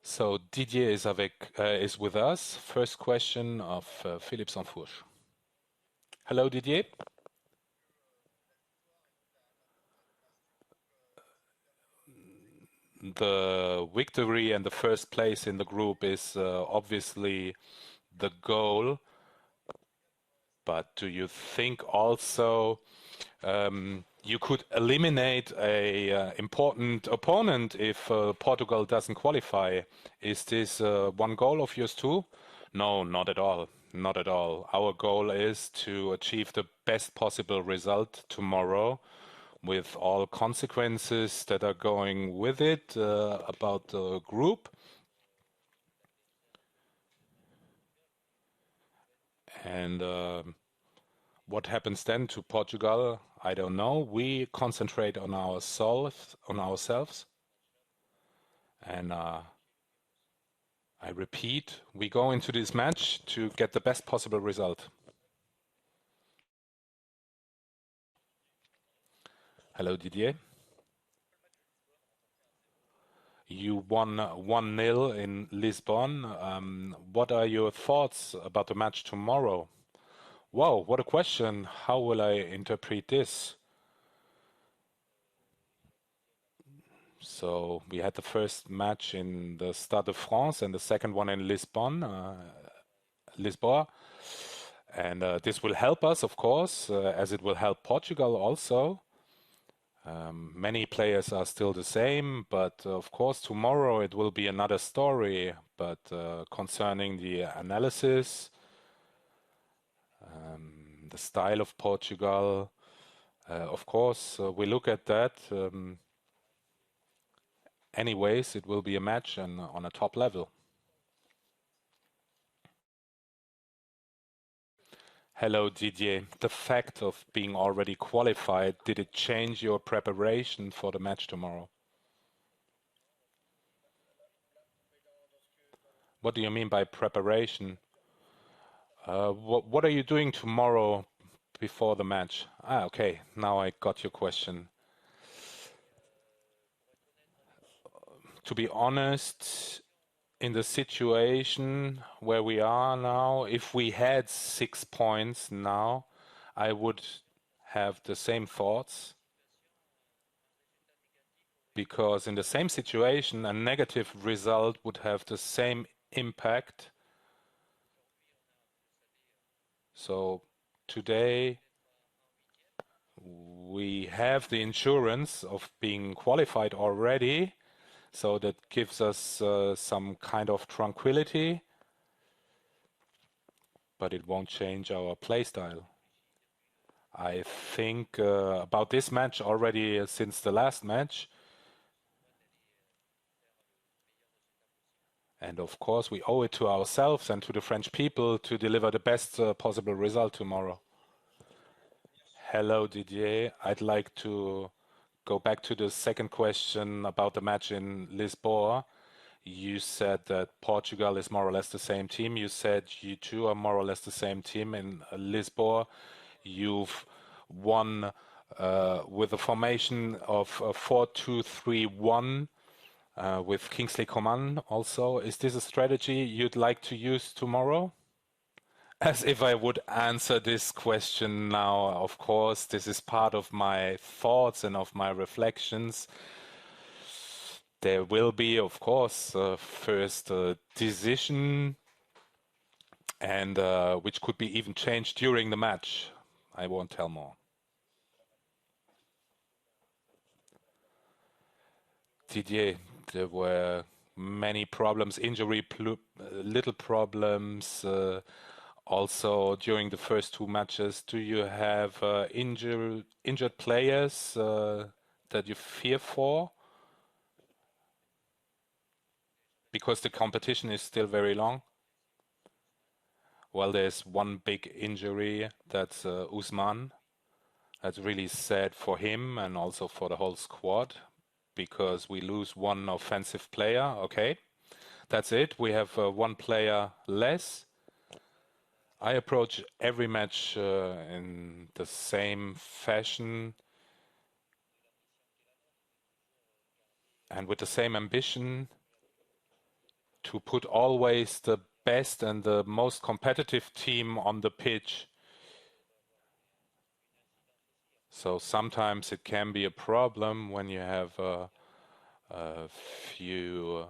So Didier is with us. First question of Philippe Sansfourche. Hello, Didier. The victory and the first place in the group is obviously the goal. But do you think also you could eliminate a important opponent if Portugal doesn't qualify? Is this one goal of yours too? No, not at all. Not at all. Our goal is to achieve the best possible result tomorrow with all consequences that are going with it about the group. And what happens then to Portugal? I don't know. We concentrate on ourselves. And I repeat, we go into this match to get the best possible result. Hello, Didier. You won 1-0 in Lisbon. What are your thoughts about the match tomorrow? Wow, what a question. How will I interpret this? So we had the first match in the Stade de France and the second one in Lisbon, Lisboa. And this will help us, of course, as it will help Portugal also. Many players are still the same, but of course tomorrow it will be another story. But concerning the analysis, the style of Portugal, of course we look at that. Anyways, it will be a match and on a top level. Hello, Didier. The fact of being already qualified, did it change your preparation for the match tomorrow? What do you mean by preparation? What are you doing tomorrow before the match? Okay, now I got your question. To be honest, in the situation where we are now, if we had 6 points now, I would have the same thoughts. Because in the same situation, a negative result would have the same impact. So today we have the insurance of being qualified already. So that gives us some kind of tranquility, but it won't change our play style. I think about this match already since the last match. And of course, we owe it to ourselves and to the French people to deliver the best possible result tomorrow. Hello, Didier. I'd like to go back to the second question about the match in Lisboa. You said that Portugal is more or less the same team. You said you two are more or less the same team in Lisboa. You've won with a formation of 4-2-3-1 with Kingsley Coman also. Is this a strategy you'd like to use tomorrow? As if I would answer this question now, of course, this is part of my thoughts and of my reflections. There will be, of course, first decision, and which could be even changed during the match. I won't tell more. Didier, there were many problems, little problems. Also, during the first two matches, do you have injured players that you fear for? Because the competition is still very long. Well, there's one big injury, that's Usman. That's really sad for him and also for the whole squad, because we lose one offensive player. Okay, that's it. We have one player less. I approach every match in the same fashion and with the same ambition. to put always the best and the most competitive team on the pitch. So sometimes it can be a problem when you have a few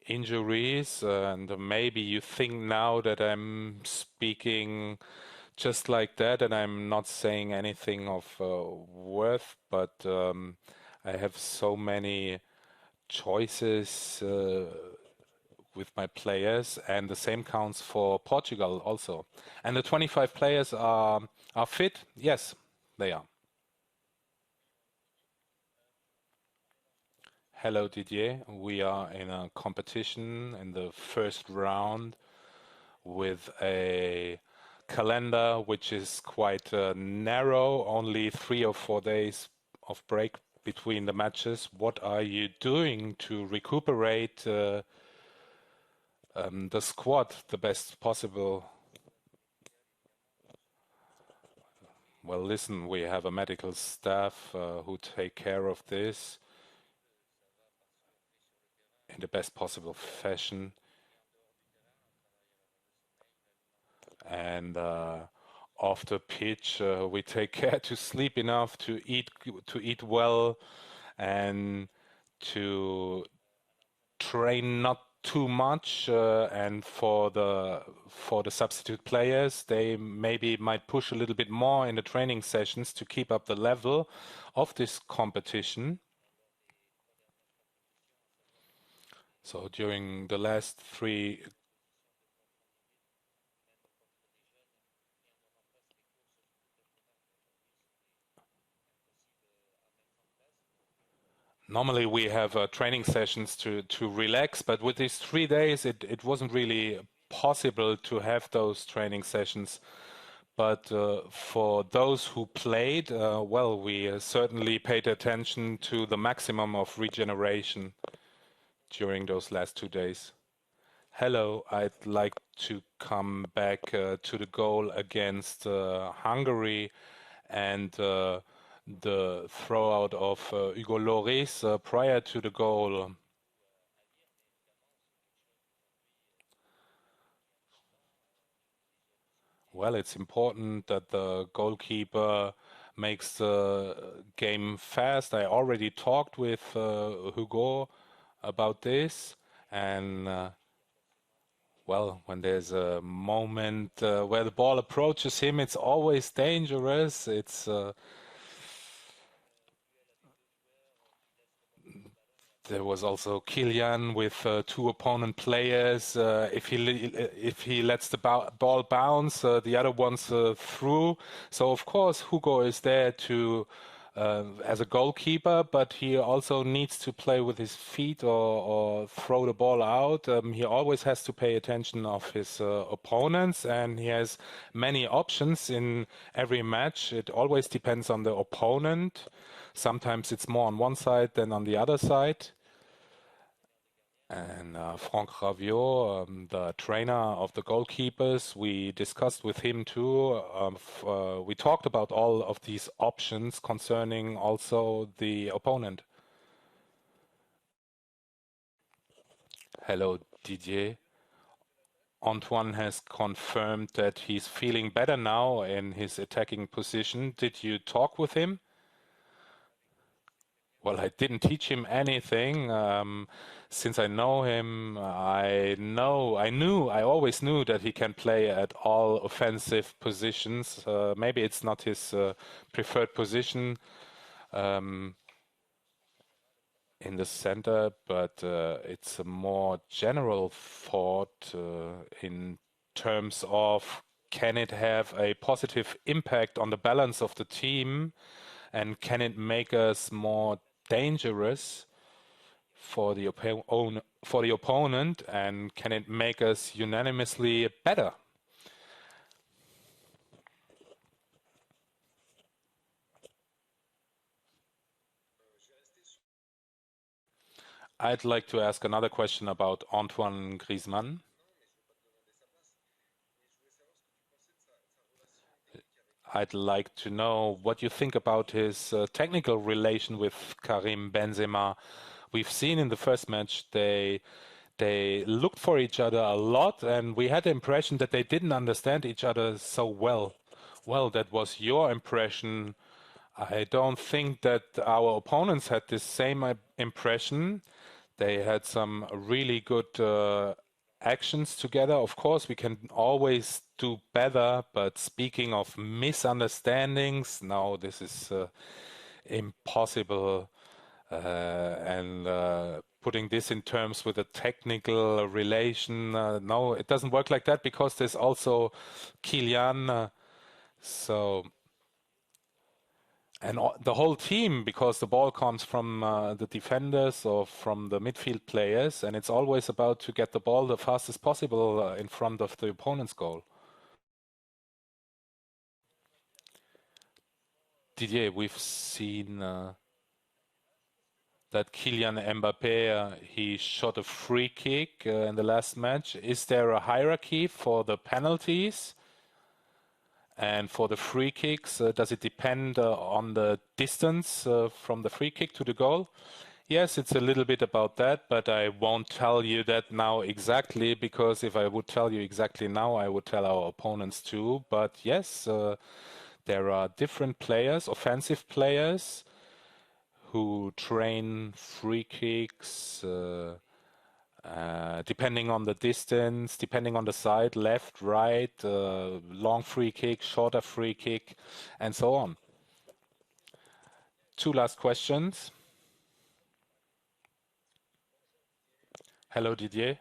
injuries, and maybe you think now that I'm speaking just like that and I'm not saying anything of worth, but I have so many choices with my players, and the same counts for Portugal also. And the 25 players are fit? Yes, they are. Hello, Didier. We are in a competition in the first round with a calendar which is quite narrow, only 3 or 4 days of break between the matches. What are you doing to recuperate the squad the best possible? Well, listen, we have a medical staff who take care of this in the best possible fashion. And off the pitch, we take care to sleep enough, to eat well, and to train not too much. And for the substitute players, they maybe might push a little bit more in the training sessions to keep up the level of this competition. So during the last 3 normally we have training sessions to relax, but with these 3 days, it wasn't really possible to have those training sessions. But for those who played, well, we certainly paid attention to the maximum of regeneration during those last 2 days. Hello, I'd like to come back to the goal against Hungary and the throw out of Hugo Lloris prior to the goal. Well, it's important that the goalkeeper makes the game fast. I already talked with Hugo about this, and well, when there's a moment where the ball approaches him, it's always dangerous. There was also Kylian with 2 opponent players. If he lets the ball bounce, the other one's through. So of course Hugo is there to as a goalkeeper, but he also needs to play with his feet or throw the ball out. He always has to pay attention of his opponents, and he has many options in every match. It always depends on the opponent. Sometimes it's more on one side than on the other side. And Franck Raviot, the trainer of the goalkeepers, we discussed with him too. We talked about all of these options concerning also the opponent. Hello, Didier. Antoine has confirmed that he's feeling better now in his attacking position. Did you talk with him? Well, I didn't teach him anything. Since I know him, I always knew that he can play at all offensive positions. Maybe it's not his preferred position in the center, but it's a more general thought in terms of can it have a positive impact on the balance of the team, and can it make us more dangerous for the opponent, and can it make us unanimously better? I'd like to ask another question about Antoine Griezmann. I'd like to know what you think about his technical relation with Karim Benzema. We've seen in the first match they they looked for each other a lot, and we had the impression that they didn't understand each other so well. Well, that was your impression. I don't think that our opponents had the same impression. They had some really good actions together. Of course, we can always do better, but speaking of misunderstandings, no, this is impossible. And putting this in terms with a technical relation, no, it doesn't work like that because there's also Kylian. So and the whole team, because the ball comes from the defenders or from the midfield players, and it's always about to get the ball the fastest possible in front of the opponent's goal. Didier, we've seen that Kylian Mbappé, he shot a free kick in the last match. Is there a hierarchy for the penalties? And for the free kicks, does it depend on the distance from the free kick to the goal? Yes, it's a little bit about that, but I won't tell you that now exactly, because if I would tell you exactly now, I would tell our opponents too. But yes, there are different players, offensive players, who train free kicks, depending on the distance, depending on the side, left, right, long free kick, shorter free kick, and so on. Two last questions. Hello, Didier.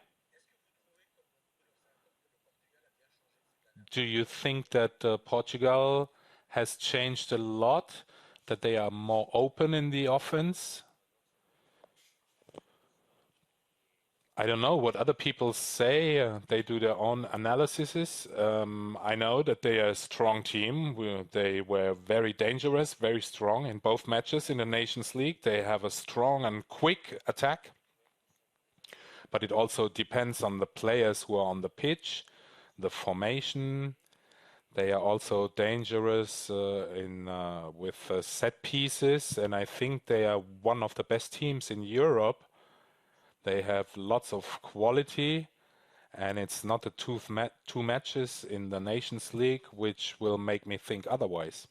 Do you think that Portugal has changed a lot, that they are more open in the offense? I don't know what other people say. They do their own analyses. I know that they are a strong team. They were very dangerous, very strong in both matches in the Nations League. They have a strong and quick attack. But it also depends on the players who are on the pitch, the formation. They are also dangerous with set pieces, and I think they are one of the best teams in Europe. They have lots of quality, and it's not the two matches in the Nations League which will make me think otherwise.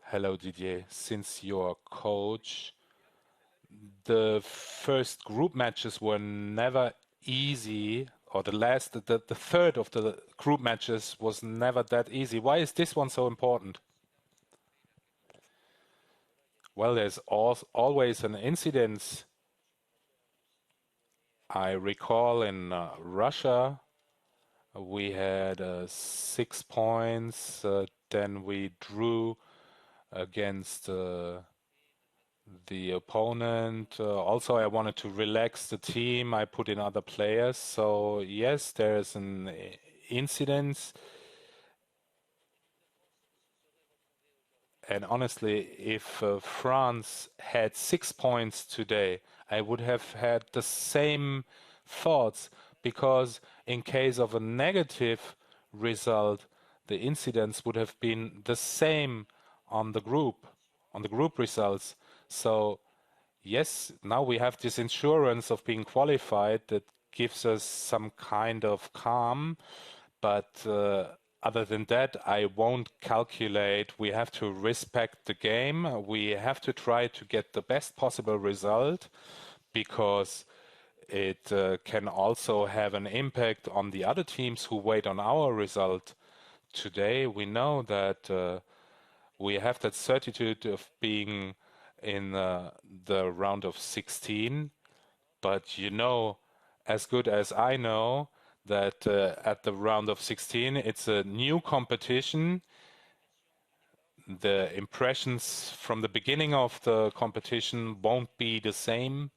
Hello, Didier. Since you're coach, the first group matches were never easy, or the third of the group matches was never that easy. Why is this one so important? Well, there's always an incident. I recall in Russia, we had 6 points, then we drew against the opponent. Also, I wanted to relax the team. I put in other players. So, yes, there's an incident. And honestly, if France had 6 points today, I would have had the same thoughts, because in case of a negative result, the incidents would have been the same on the group results. So yes, now we have this insurance of being qualified that gives us some kind of calm, but other than that, I won't calculate. We have to respect the game. We have to try to get the best possible result, because it can also have an impact on the other teams who wait on our result. Today, we know that we have that certitude of being in the round of 16, but you know, as good as I know, that at the round of 16, it's a new competition. The impressions from the beginning of the competition won't be the same.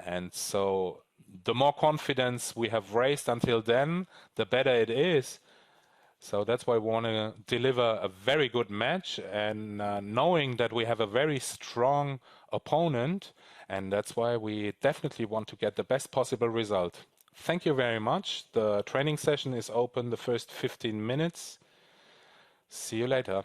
And so the more confidence we have raised until then, the better it is. So that's why we want to deliver a very good match, and knowing that we have a very strong opponent, and that's why we definitely want to get the best possible result. Thank you very much. The training session is open the first 15 minutes. See you later.